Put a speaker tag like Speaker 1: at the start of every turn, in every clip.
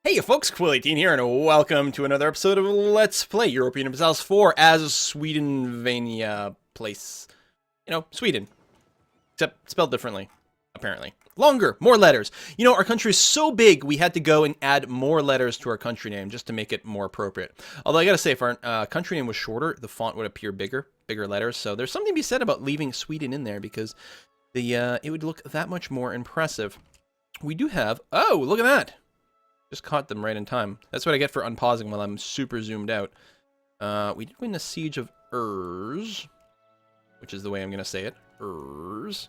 Speaker 1: Hey you folks, Quill18 here, and welcome to another episode of Let's Play European Battles 4 as Swedenvania place. You know, Sweden. Except spelled differently, apparently. Longer, more letters. You know, our country is so big, we had to go and add more letters to our country name just to make it more appropriate. Although I gotta say, if our country name was shorter, the font would appear bigger letters, so there's something to be said about leaving Sweden in there because it would look that much more impressive. We do have, oh, look at that! Just caught them right in time. That's what I get for unpausing while I'm super zoomed out. We did win the Siege of Urs, which is the way I'm going to say it. Urs.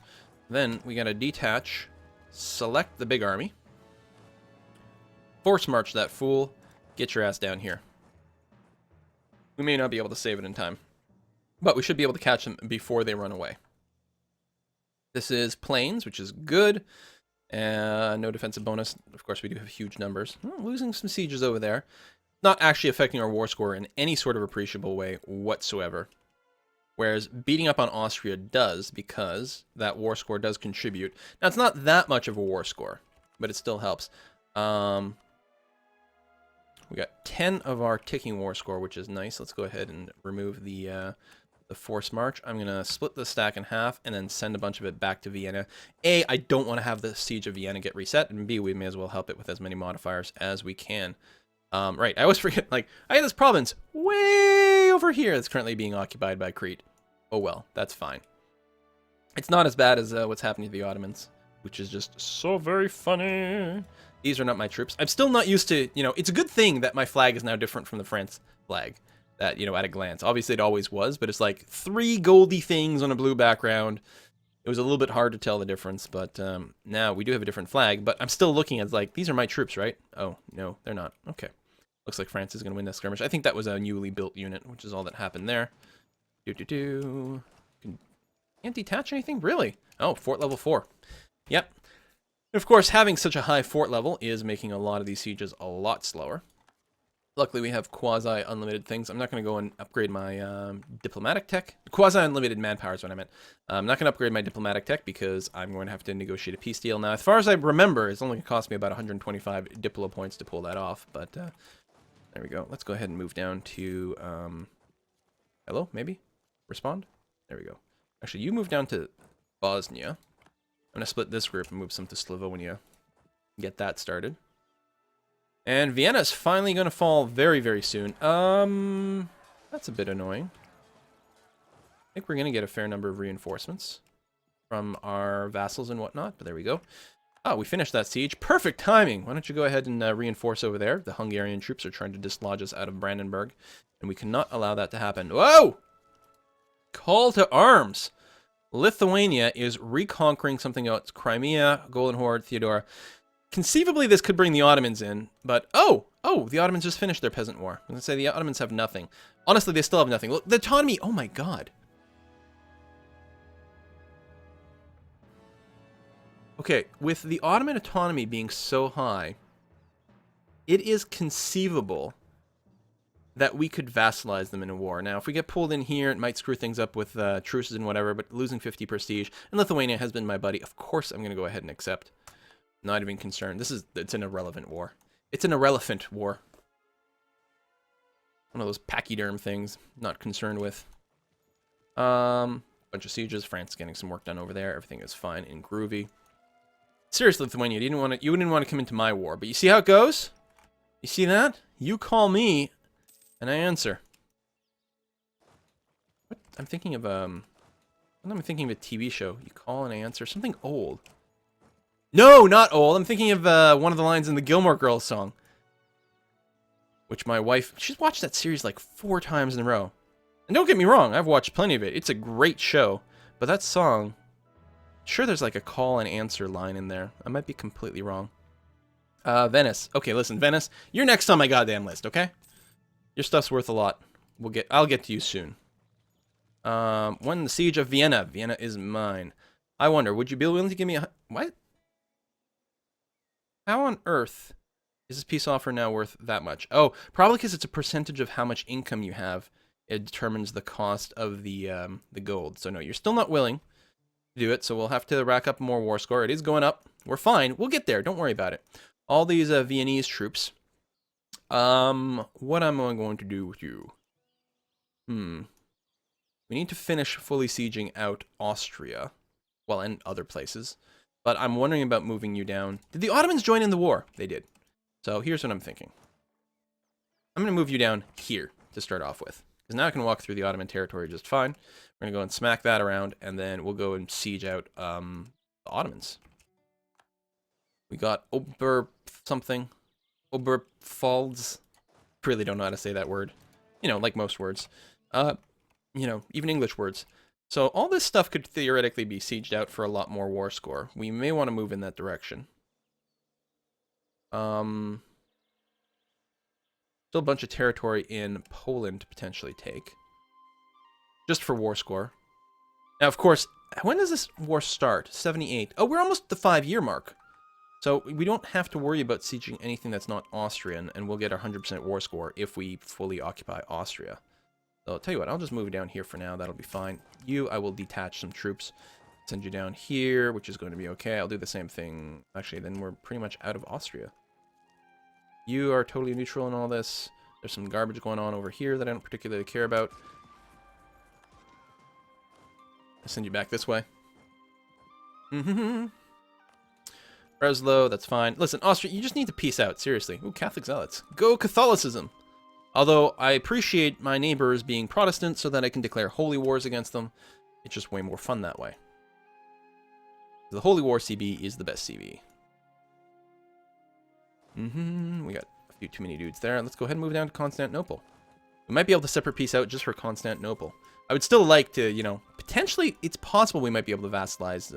Speaker 1: Then we got to detach, select the big army, force march that fool, get your ass down here. We may not be able to save it in time, but we should be able to catch them before they run away. This is plains, which is good. No defensive bonus. Of course, we do have huge numbers. Losing some sieges over there. Not actually affecting our war score in any sort of appreciable way whatsoever. Whereas beating up on Austria does, because that war score does contribute. Now, it's not that much of a war score, but it still helps. We got 10 of our ticking war score, which is nice. Let's go ahead and remove the force march. I'm going to split the stack in half and then send a bunch of it back to Vienna. A, I don't want to have the Siege of Vienna get reset, and B, we may as well help it with as many modifiers as we can. Right, I always forget, like, I have this province way over here that's currently being occupied by Crete. Oh well, that's fine. It's not as bad as what's happening to the Ottomans, which is just so very funny. These are not my troops. I'm still not used to, you know, it's a good thing that my flag is now different from the France flag. That, you know, at a glance. Obviously, it always was, but it's like 3 goldy things on a blue background. It was a little bit hard to tell the difference, but now we do have a different flag, but I'm still looking at, like, these are my troops, right? Oh, no, they're not. Okay. Looks like France is going to win that skirmish. I think that was a newly built unit, which is all that happened there. Can't detach anything? Really? Oh, fort level 4. Yep. And of course, having such a high fort level is making a lot of these sieges a lot slower. Luckily, we have quasi-unlimited things. I'm not going to go and upgrade my diplomatic tech. Quasi-unlimited manpower is what I meant. I'm not going to upgrade my diplomatic tech because I'm going to have to negotiate a peace deal. Now, as far as I remember, it's only going to cost me about 125 diplo points to pull that off. But there we go. Let's go ahead and move down to... hello, maybe? Respond? There we go. Actually, you move down to Bosnia. I'm going to split this group and move some to Slavonia. Get that started. And Vienna is finally going to fall very, very soon. That's a bit annoying. I think we're going to get a fair number of reinforcements from our vassals and whatnot, but there we go. Oh, we finished that siege. Perfect timing! Why don't you go ahead and reinforce over there? The Hungarian troops are trying to dislodge us out of Brandenburg, and we cannot allow that to happen. Whoa! Call to arms! Lithuania is reconquering something else. Crimea, Golden Horde, Theodora. Conceivably, this could bring the Ottomans in, but oh, the Ottomans just finished their peasant war. I'm going to say the Ottomans have nothing. Honestly, they still have nothing. Look, the autonomy, oh my god. Okay, with the Ottoman autonomy being so high, it is conceivable that we could vassalize them in a war. Now, if we get pulled in here, it might screw things up with truces and whatever, but losing 50 prestige, and Lithuania has been my buddy, of course I'm going to go ahead and accept. Not even concerned. It's an irrelevant war. It's an irrelevant war. One of those pachyderm things. Not concerned with. Bunch of sieges. France getting some work done over there. Everything is fine and groovy. Seriously, Lithuania, you didn't want to come into my war, but you see how it goes? You see that? You call me, and I answer. What? I'm thinking of a TV show. You call and I answer. Something old. No, not old. I'm thinking of one of the lines in the Gilmore Girls song. Which my wife... She's watched that series like 4 times in a row. And don't get me wrong, I've watched plenty of it. It's a great show. But that song... Sure there's like a call and answer line in there. I might be completely wrong. Venice. Okay, listen, Venice. You're next on my goddamn list, okay? Your stuff's worth a lot. I'll get to you soon. When the Siege of Vienna. Vienna is mine. I wonder, would you be willing to give me a... What? How on earth is this peace offer now worth that much? Oh, probably because it's a percentage of how much income you have. It determines the cost of the gold. So no, you're still not willing to do it, so we'll have to rack up more war score. It is going up. We're fine. We'll get there. Don't worry about it. All these Viennese troops What am I going to do with you? We need to finish fully sieging out Austria. Well, and other places. But I'm wondering about moving you down. Did the Ottomans join in the war? They did. So here's what I'm thinking. I'm going to move you down here to start off with. Because now I can walk through the Ottoman territory just fine. We're going to go and smack that around, and then we'll go and siege out the Ottomans. We got Ober something. Oberpfalz. Really don't know how to say that word. You know, like most words. You know, even English words. So all this stuff could theoretically be sieged out for a lot more war score. We may want to move in that direction. Still a bunch of territory in Poland to potentially take. Just for war score. Now, of course, when does this war start? 78. Oh, we're almost at the 5-year mark. So we don't have to worry about sieging anything that's not Austrian, and we'll get our 100% war score if we fully occupy Austria. So I'll tell you what, I'll just move you down here for now. That'll be fine. You, I will detach some troops. Send you down here, which is going to be okay. I'll do the same thing. Actually, then we're pretty much out of Austria. You are totally neutral in all this. There's some garbage going on over here that I don't particularly care about. I'll send you back this way. Breslau, that's fine. Listen, Austria, you just need to peace out, seriously. Ooh, Catholic zealots. Go Catholicism! Although, I appreciate my neighbors being Protestant so that I can declare holy wars against them. It's just way more fun that way. The Holy War CB is the best CB. We got a few too many dudes there. Let's go ahead and move down to Constantinople. We might be able to separate peace out just for Constantinople. I would still like to, you know, potentially, it's possible we might be able to vassalize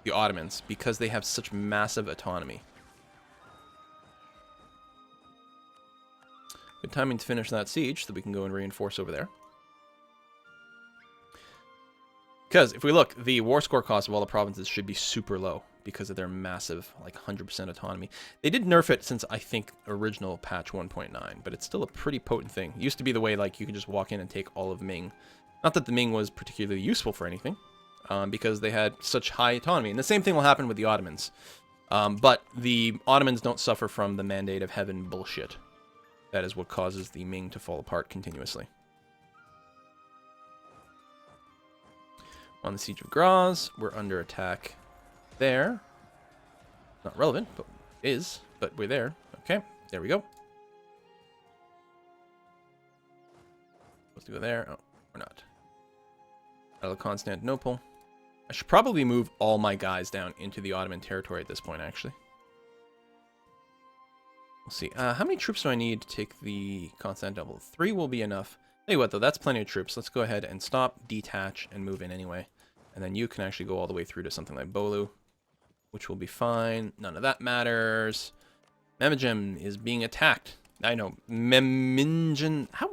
Speaker 1: the Ottomans because they have such massive autonomy. Good timing to finish that siege so that we can go and reinforce over there. Because if we look, the war score cost of all the provinces should be super low because of their massive, like 100% autonomy. They did nerf it since, I think, original patch 1.9, but it's still a pretty potent thing. It used to be the way, like, you could just walk in and take all of Ming. Not that the Ming was particularly useful for anything, because they had such high autonomy. And the same thing will happen with the Ottomans. But the Ottomans don't suffer from the Mandate of Heaven bullshit. That is what causes the Ming to fall apart continuously. On the Siege of Graz, we're under attack there. Not relevant, but is. But we're there. Okay, there we go. Let's go there. Oh, we're not. Out of Constantinople. I should probably move all my guys down into the Ottoman territory at this point, actually. We'll see. How many troops do I need to take the Constantinople? 3 will be enough. Tell you what, though, that's plenty of troops. Let's go ahead and stop, detach, and move in anyway. And then you can actually go all the way through to something like Bolu, which will be fine. None of that matters. Memmingen is being attacked. I know. Memmingen. How?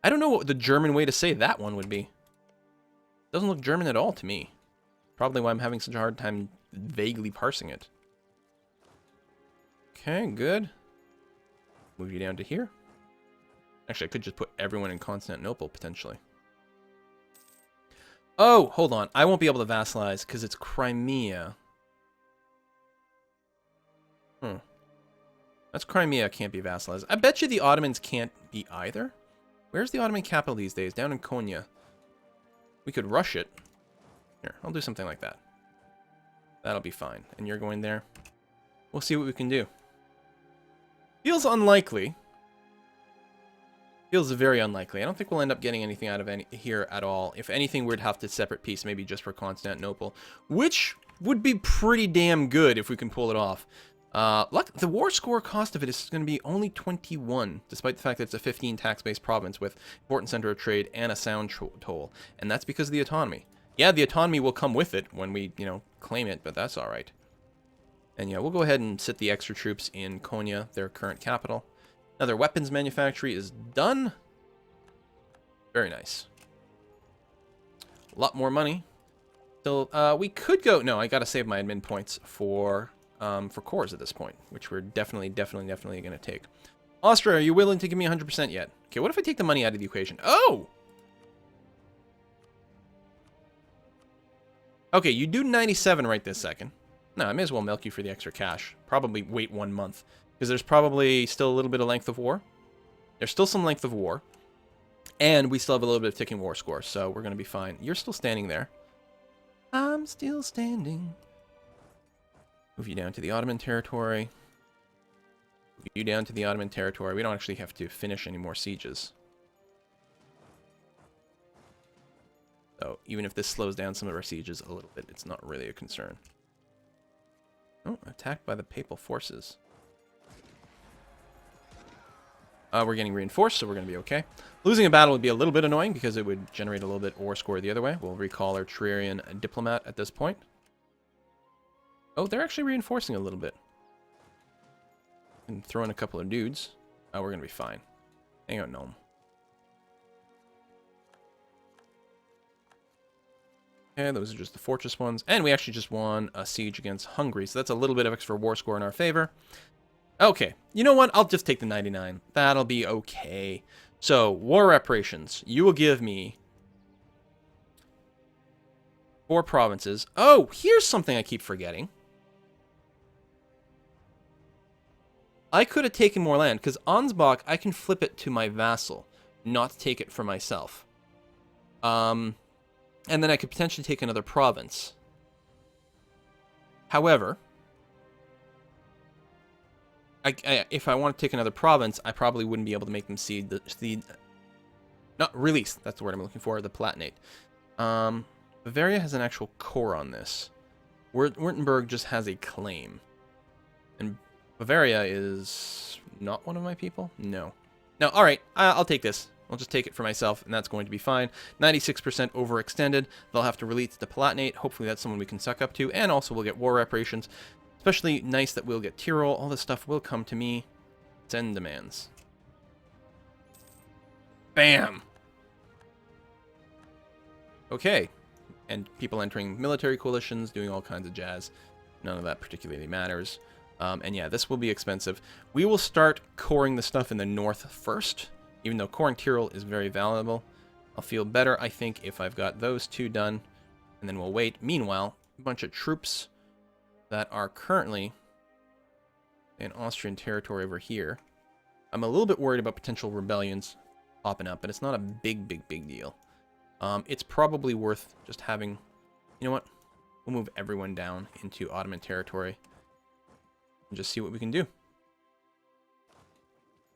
Speaker 1: I don't know what the German way to say that one would be. Doesn't look German at all to me. Probably why I'm having such a hard time vaguely parsing it. Okay, good. Move you down to here. Actually, I could just put everyone in Constantinople, potentially. Oh, hold on. I won't be able to vassalize because it's Crimea. That's Crimea can't be vassalized. I bet you the Ottomans can't be either. Where's the Ottoman capital these days? Down in Konya. We could rush it. Here, I'll do something like that. That'll be fine. And you're going there. We'll see what we can do. Feels unlikely. Feels very unlikely. I don't think we'll end up getting anything out of here at all. If anything, we'd have to separate peace, maybe just for Constantinople, which would be pretty damn good if we can pull it off. Look, the war score cost of it is going to be only 21, despite the fact that it's a 15 tax-based province with important center of trade and a sound toll, and that's because of the autonomy. Yeah, the autonomy will come with it when we, you know, claim it, but that's all right. And yeah, we'll go ahead and sit the extra troops in Konya, their current capital. Now their weapons manufactory is done. Very nice. A lot more money. So we could go. No, I gotta save my admin points for cores at this point, which we're definitely going to take. Austria, are you willing to give me 100% yet? Okay, what if I take the money out of the equation? Oh. Okay, you do 97 right this second. No, I may as well milk you for the extra cash. Probably wait 1 month. Because there's probably still a little bit of length of war. There's still some length of war. And we still have a little bit of ticking war score, so we're going to be fine. You're still standing there. I'm still standing. Move you down to the Ottoman territory. Move you down to the Ottoman territory. We don't actually have to finish any more sieges. So even if this slows down some of our sieges a little bit, it's not really a concern. Oh, attacked by the papal forces. We're getting reinforced, so we're going to be okay. Losing a battle would be a little bit annoying because it would generate a little bit war score the other way. We'll recall our Triarian diplomat at this point. Oh, they're actually reinforcing a little bit. And throw in a couple of dudes. Oh, we're going to be fine. Hang on, Gnome. Okay, those are just the fortress ones. And we actually just won a siege against Hungary, so that's a little bit of extra war score in our favor. Okay, you know what? I'll just take the 99. That'll be okay. So, war reparations. You will give me 4 provinces. Oh, here's something I keep forgetting. I could have taken more land, because Ansbach, I can flip it to my vassal, not take it for myself. And then I could potentially take another province. However, if I want to take another province, I probably wouldn't be able to make them cede not release, that's the word I'm looking for, the Palatinate. Bavaria has an actual core on this. Württemberg just has a claim. And Bavaria is not one of my people? No. No, alright, I'll take this. I'll just take it for myself, and that's going to be fine. 96% overextended. They'll have to release the Palatinate. Hopefully that's someone we can suck up to, and also we'll get war reparations. Especially nice that we'll get Tyrol. All this stuff will come to me. Send demands. Bam! Okay. And people entering military coalitions, doing all kinds of jazz. None of that particularly matters. And yeah, this will be expensive. We will start coring the stuff in the north first. Even though coring Tyrol is very valuable. I'll feel better, I think, if I've got those 2 done. And then we'll wait. Meanwhile, a bunch of troops that are currently in Austrian territory over here. I'm a little bit worried about potential rebellions popping up, but it's not a big deal. It's probably worth just having... You know what? We'll move everyone down into Ottoman territory and just see what we can do.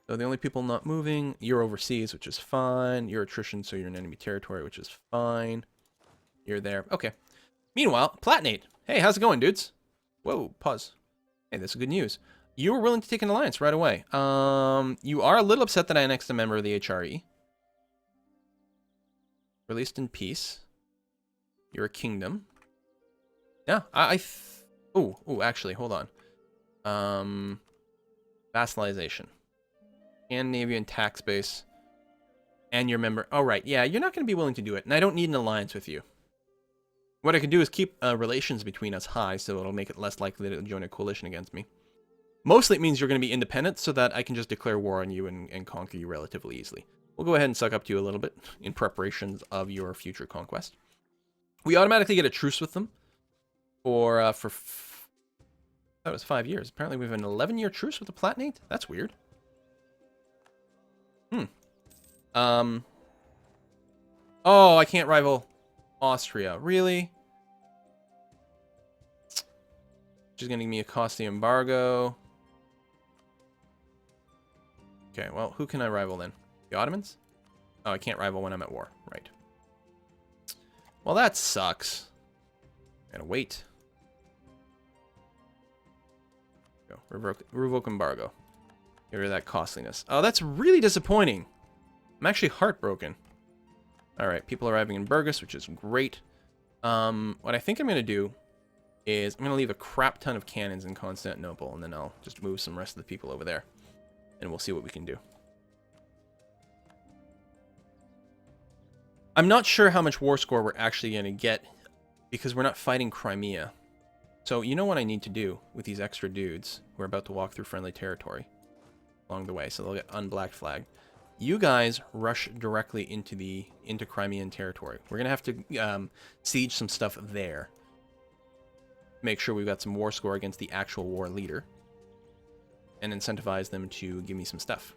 Speaker 1: So the only people not moving, you're overseas, which is fine. You're attrition, so you're in enemy territory, which is fine. You're there. Okay. Meanwhile, Palatinate. Hey, how's it going, dudes? Whoa, pause. Hey, this is good news. You were willing to take an alliance right away. You are a little upset that I annexed a member of the HRE. Released in peace. You're a kingdom. Yeah, oh, actually, hold on. Vassalization. Scandinavian tax base. And your member. Oh, right. Yeah, you're not going to be willing to do it. And I don't need an alliance with you. What I can do is keep relations between us high, so it'll make it less likely to join a coalition against me. Mostly it means you're going to be independent, so that I can just declare war on you and conquer you relatively easily. We'll go ahead and suck up to you a little bit in preparations of your future conquest. We automatically get a truce with them that was 5 years. Apparently we have an 11-year truce with the Palatinate? That's weird. Oh, I can't rival Austria. Really? She's going to give me a costly embargo. Okay, well, who can I rival then? The Ottomans? Oh, I can't rival when I'm at war. Right. Well, that sucks. Gotta wait. Go. Revoke embargo. Get rid of that costliness. Oh, that's really disappointing. I'm actually heartbroken. Alright, people arriving in Burgos, which is great. What I think I'm going to do is I'm going to leave a crap ton of cannons in Constantinople, and then I'll just move some rest of the people over there. And we'll see what we can do. I'm not sure how much war score we're actually going to get, because we're not fighting Crimea. So you know what I need to do with these extra dudes who are about to walk through friendly territory along the way, so they'll get unblack flagged. You guys rush directly into Crimean territory. We're going to have to siege some stuff there. make sure we've got some war score against the actual war leader. And incentivize them to give me some stuff.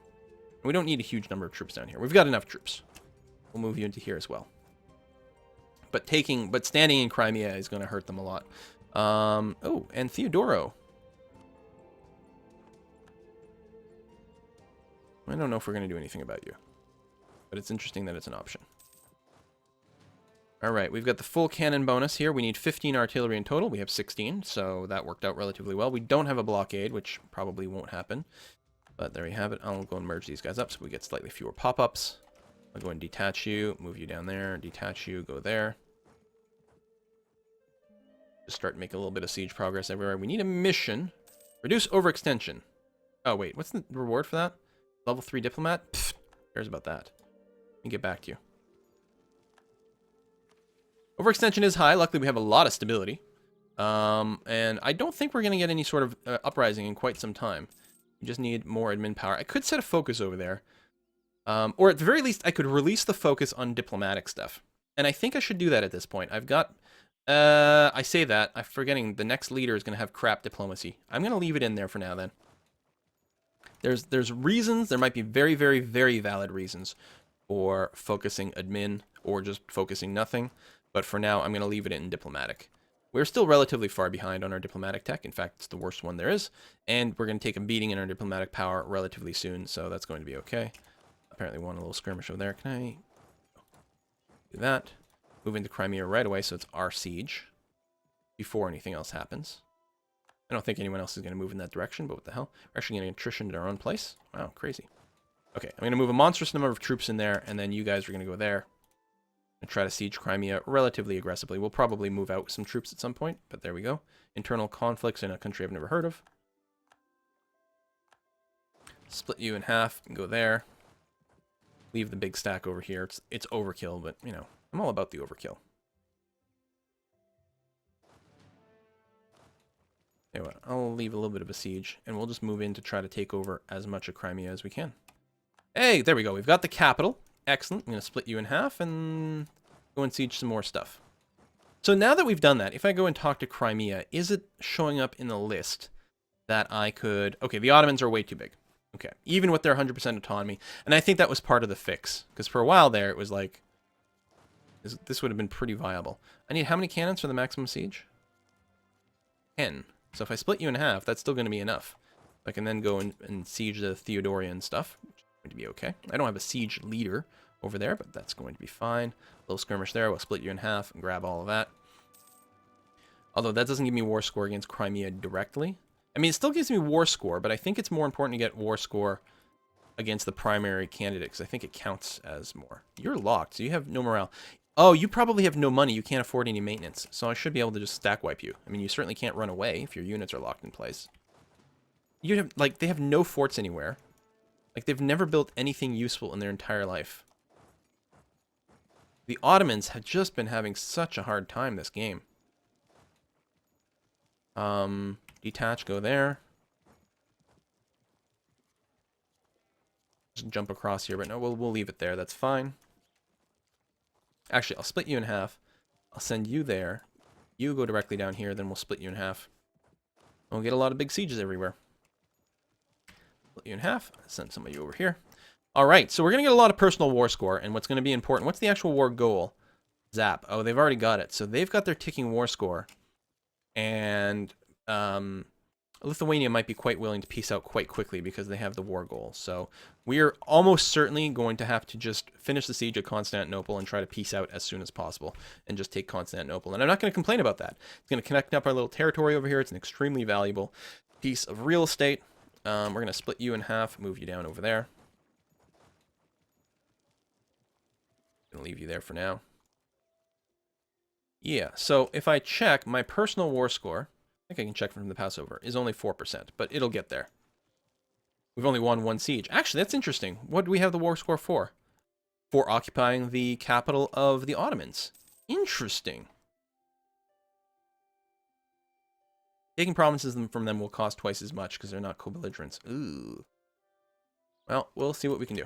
Speaker 1: And we don't need a huge number of troops down here. We've got enough troops. We'll move you into here as well. But standing in Crimea is going to hurt them a lot. Oh, and Theodoro. I don't know if we're going to do anything about you. But it's interesting that it's an option. Alright, we've got the full cannon bonus here. We need 15 artillery in total. We have 16, so that worked out relatively well. We don't have a blockade, which probably won't happen. But there you have it. I'll go and merge these guys up so we get slightly fewer pop-ups. I'll go and detach you, move you down there, detach you, go there. Just start making a little bit of siege progress everywhere. We need a mission. Reduce overextension. Oh, wait, what's the reward for that? Level 3 diplomat? Pfft, who cares about that? Let me get back to you. Overextension is high. Luckily, we have a lot of stability. And I don't think we're going to get any sort of uprising in quite some time. We just need more admin power. I could set a focus over there. Or at the very least, I could release the focus on diplomatic stuff. And I think I should do that at this point. I've got... I say that. I'm forgetting the next leader is going to have crap diplomacy. I'm going to leave it in there for now, then. There's reasons. There might be very, very, very valid reasons for focusing admin or just focusing nothing. But for now, I'm going to leave it in diplomatic. We're still relatively far behind on our diplomatic tech. In fact, it's the worst one there is. And we're going to take a beating in our diplomatic power relatively soon, so that's going to be okay. Apparently we want a little skirmish over there. Can I do that? Move into Crimea right away, so it's our siege before anything else happens. I don't think anyone else is going to move in that direction, but what the hell? We're actually getting attrition to our own place. Wow, crazy. Okay, I'm going to move a monstrous number of troops in there, and then you guys are going to go there and try to siege Crimea relatively aggressively. We'll probably move out some troops at some point, but there we go. Internal conflicts in a country I've never heard of. Split you in half and go there. Leave the big stack over here. It's overkill, but, you know, I'm all about the overkill. Anyway, I'll leave a little bit of a siege, and we'll just move in to try to take over as much of Crimea as we can. Hey, there we go. We've got the capital. Excellent. I'm going to split you in half and go and siege some more stuff. So now that we've done that, if I go and talk to Crimea, is it showing up in the list that I could... Okay, the Ottomans are way too big. Okay, even with their 100% autonomy. And I think that was part of the fix. Because for a while there, it was like... This would have been pretty viable. I need how many cannons for the maximum siege? 10. So if I split you in half, that's still going to be enough. I can then go and siege the Theodorian stuff, which is going to be okay. I don't have a siege leader over there, but that's going to be fine. A little skirmish there. We'll split you in half and grab all of that. Although that doesn't give me war score against Crimea directly. I mean, it still gives me war score, but I think it's more important to get war score against the primary candidate, because I think it counts as more. You're locked, so you have no morale. Oh, you probably have no money. You can't afford any maintenance, so I should be able to just stack wipe you. I mean, you certainly can't run away if your units are locked in place. You have, like, they have no forts anywhere. Like, they've never built anything useful in their entire life. The Ottomans have just been having such a hard time this game. Detach, go there. Just jump across here, but no, we'll leave it there. That's fine. Actually, I'll split you in half. I'll send you there. You go directly down here, then we'll split you in half. We'll get a lot of big sieges everywhere. Split you in half. Send some of you over here. All right, so we're going to get a lot of personal war score, and what's going to be important, what's the actual war goal? Zap. Oh, they've already got it. So they've got their ticking war score. And Lithuania might be quite willing to peace out quite quickly because they have the war goal. So we are almost certainly going to have to just finish the siege of Constantinople and try to peace out as soon as possible and just take Constantinople. And I'm not going to complain about that. It's going to connect up our little territory over here. It's an extremely valuable piece of real estate. We're going to split you in half, move you down over there. Going to leave you there for now. Yeah, so if I check my personal war score, I think I can check from the Passover, is only 4%, but it'll get there. We've only won one siege. Actually, that's interesting. What do we have the war score for? For occupying the capital of the Ottomans. Interesting. Taking provinces from them will cost twice as much because they're not co-belligerents. Ooh. Well, we'll see what we can do.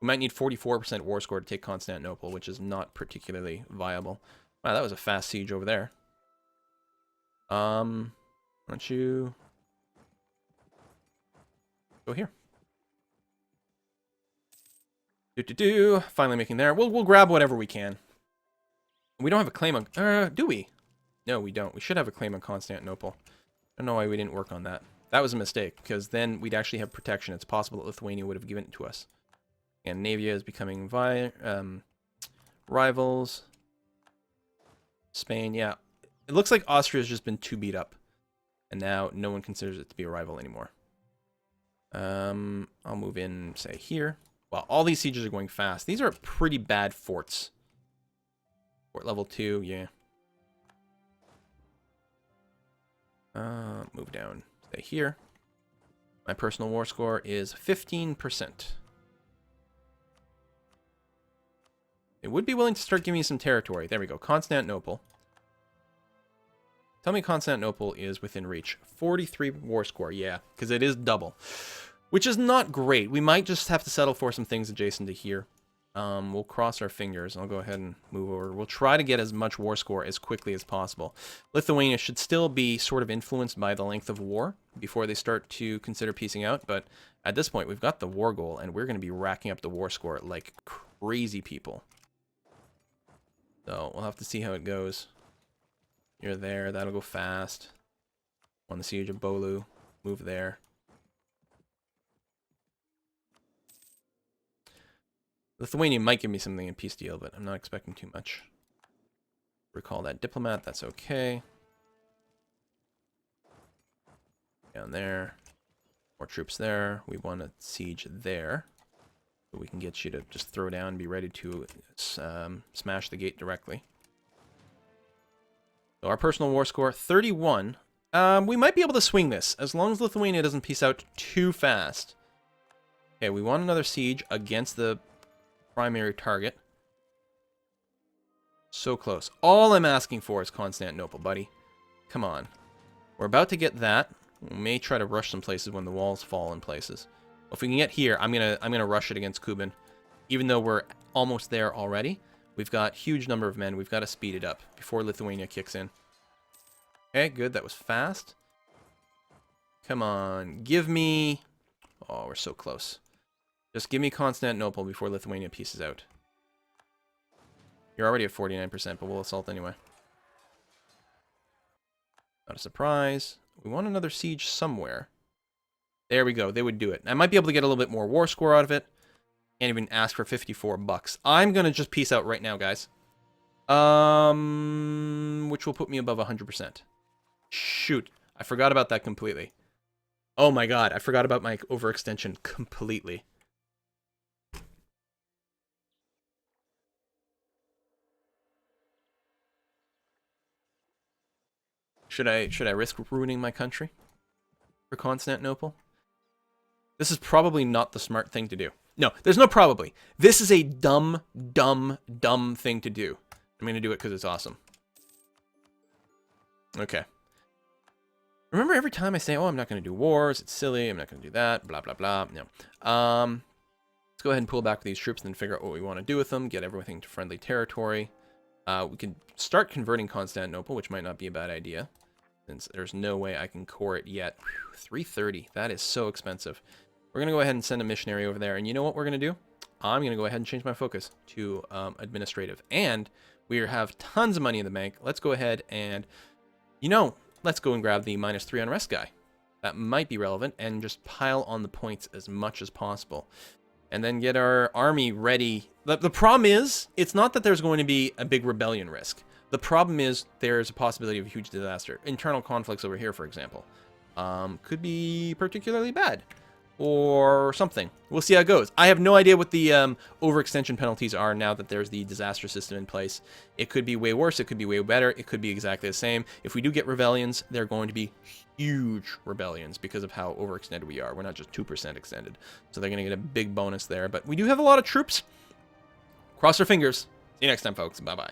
Speaker 1: We might need 44% war score to take Constantinople, which is not particularly viable. Wow, that was a fast siege over there. Why don't you go here? Finally making there. We'll grab whatever we can. We don't have a claim on... do we? No, we don't. We should have a claim on Constantinople. I don't know why we didn't work on that. That was a mistake, because then we'd actually have protection. It's possible that Lithuania would have given it to us. And Navia is becoming rivals. Spain, yeah. It looks like Austria's just been too beat up. And now no one considers it to be a rival anymore. I'll move in, say, here. Well, all these sieges are going fast. These are pretty bad forts. Fort level 2, yeah. Move down, stay here. My personal war score is 15%. They would be willing to start giving me some territory. There we go, Constantinople. Tell me Constantinople is within reach. 43 war score, yeah, because it is double. Which is not great. We might just have to settle for some things adjacent to here. We'll cross our fingers. I'll go ahead and move over. We'll try to get as much war score as quickly as possible. Lithuania should still be sort of influenced by the length of war before they start to consider piecing out. But at this point, we've got the war goal, and we're going to be racking up the war score like crazy people. So we'll have to see how it goes. You're there. That'll go fast. On the siege of Bolu. Move there. Lithuania might give me something in peace deal, but I'm not expecting too much. Recall that diplomat, that's okay. Down there. More troops there. We want a siege there. So we can get you to just throw down and be ready to smash the gate directly. So our personal war score, 31. We might be able to swing this, as long as Lithuania doesn't peace out too fast. Okay, we want another siege against the primary target. So close. All I'm asking for is Constantinople, buddy. Come on. We're about to get that. We may try to rush some places when the walls fall in places. If we can get here, I'm gonna rush it against Kuban. Even though we're almost there already, we've got huge number of men. We've got to speed it up before Lithuania kicks in. Okay, good. That was fast. Come on. Give me... Oh, we're so close. Just give me Constantinople before Lithuania pieces out. You're already at 49%, but we'll assault anyway. Not a surprise. We want another siege somewhere. There we go. They would do it. I might be able to get a little bit more war score out of it. Can't even ask for 54 bucks. I'm going to just peace out right now, guys. Which will put me above 100%. Shoot. I forgot about that completely. Oh my god. I forgot about my overextension completely. Should I risk ruining my country for Constantinople? This is probably not the smart thing to do. No, there's no probably. This is a dumb thing to do. I'm going to do it because it's awesome. Okay. Remember every time I say, oh, I'm not going to do wars, it's silly, I'm not going to do that, blah, blah, blah. No. Let's go ahead and pull back with these troops and then figure out what we want to do with them, get everything to friendly territory. We can start converting Constantinople, which might not be a bad idea, since there's no way I can core it yet. Whew, 330, that is so expensive. We're going to go ahead and send a missionary over there, and you know what we're going to do? I'm going to go ahead and change my focus to administrative, and we have tons of money in the bank. Let's go ahead and, let's go and grab the -3 unrest guy. That might be relevant, and just pile on the points as much as possible. And then get our army ready. The problem is, it's not that there's going to be a big rebellion risk. The problem is there's a possibility of a huge disaster. Internal conflicts over here, for example, could be particularly bad. Or something. We'll see how it goes. I have no idea what the overextension penalties are now that there's the disaster system in place. It could be way worse. It could be way better. It could be exactly the same. If we do get rebellions, they're going to be huge rebellions because of how overextended we are. We're not just 2% extended. So they're going to get a big bonus there. But we do have a lot of troops. Cross our fingers. See you next time, folks. Bye-bye.